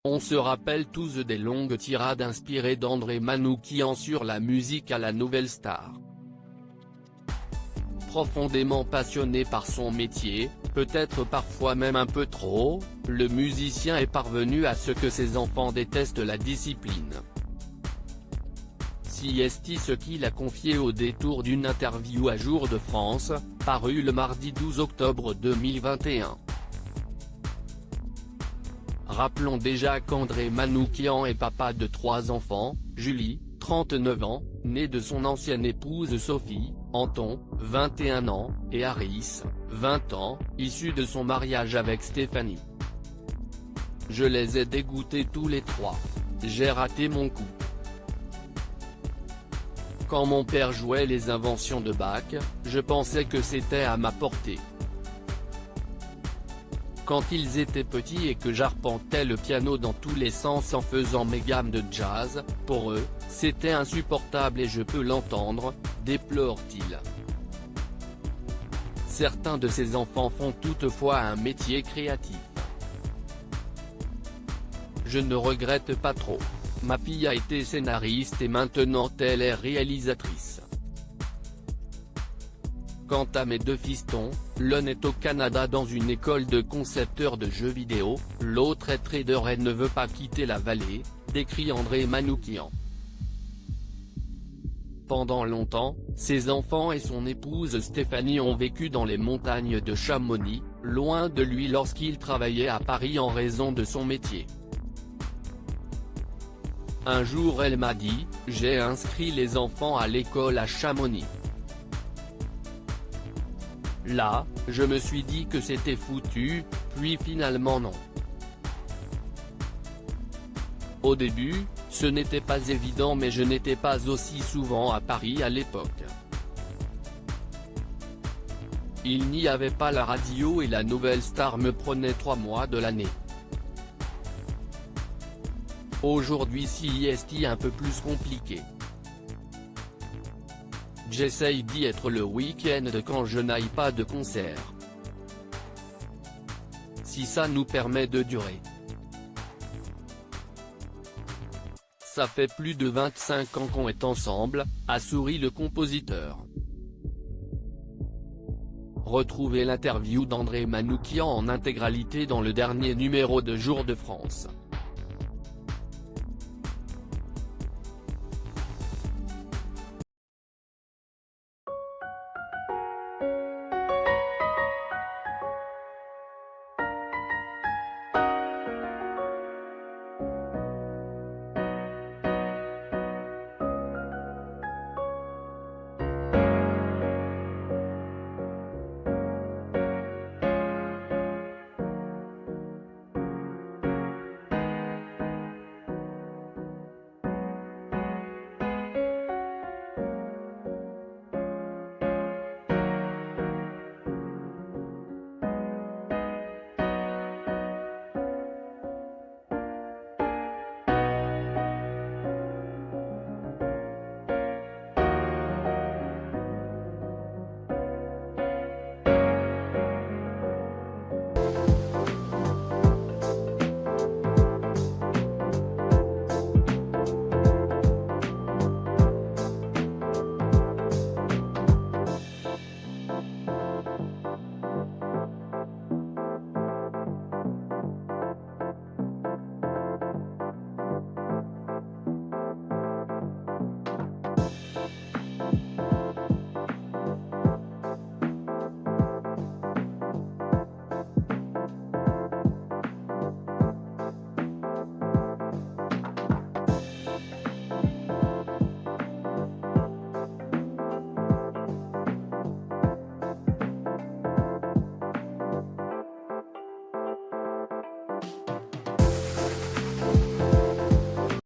On se rappelle tous des longues tirades inspirées d'André Manoukian sur la musique à la Nouvelle Star. Profondément passionné par son métier, peut-être parfois même un peu trop, le musicien est parvenu à ce que ses enfants détestent la discipline. C'est ce qu'il a confié au détour d'une interview à Jour de France, parue le mardi 12 octobre 2021. Rappelons déjà qu'André Manoukian est papa de 3 enfants, Julie, 39 ans, née de son ancienne épouse Sophie, Anton, 21 ans, et Harris, 20 ans, issu de son mariage avec Stéphanie. Je les ai dégoûtés tous les 3. J'ai raté mon coup. Quand mon père jouait les inventions de Bach, je pensais que c'était à ma portée. Quand ils étaient petits et que j'arpentais le piano dans tous les sens en faisant mes gammes de jazz, pour eux, c'était insupportable et je peux l'entendre, déplore-t-il. Certains de ces enfants font toutefois un métier créatif. Je ne regrette pas trop. Ma fille a été scénariste et maintenant elle est réalisatrice. Quant à mes 2 fistons, l'un est au Canada dans une école de concepteurs de jeux vidéo, l'autre est trader et ne veut pas quitter la vallée, décrit André Manoukian. Pendant longtemps, ses enfants et son épouse Stéphanie ont vécu dans les montagnes de Chamonix, loin de lui lorsqu'il travaillait à Paris en raison de son métier. Un jour elle m'a dit, j'ai inscrit les enfants à l'école à Chamonix. Là, je me suis dit que c'était foutu, puis finalement non. Au début, ce n'était pas évident mais je n'étais pas aussi souvent à Paris à l'époque. Il n'y avait pas la radio et la Nouvelle Star me prenait 3 mois de l'année. Aujourd'hui c'est un peu plus compliqué. J'essaye d'y être le week-end quand je n'aille pas de concert. Si ça nous permet de durer. Ça fait plus de 25 ans qu'on est ensemble, a souri le compositeur. Retrouvez l'interview d'André Manoukian en intégralité dans le dernier numéro de Jour de France.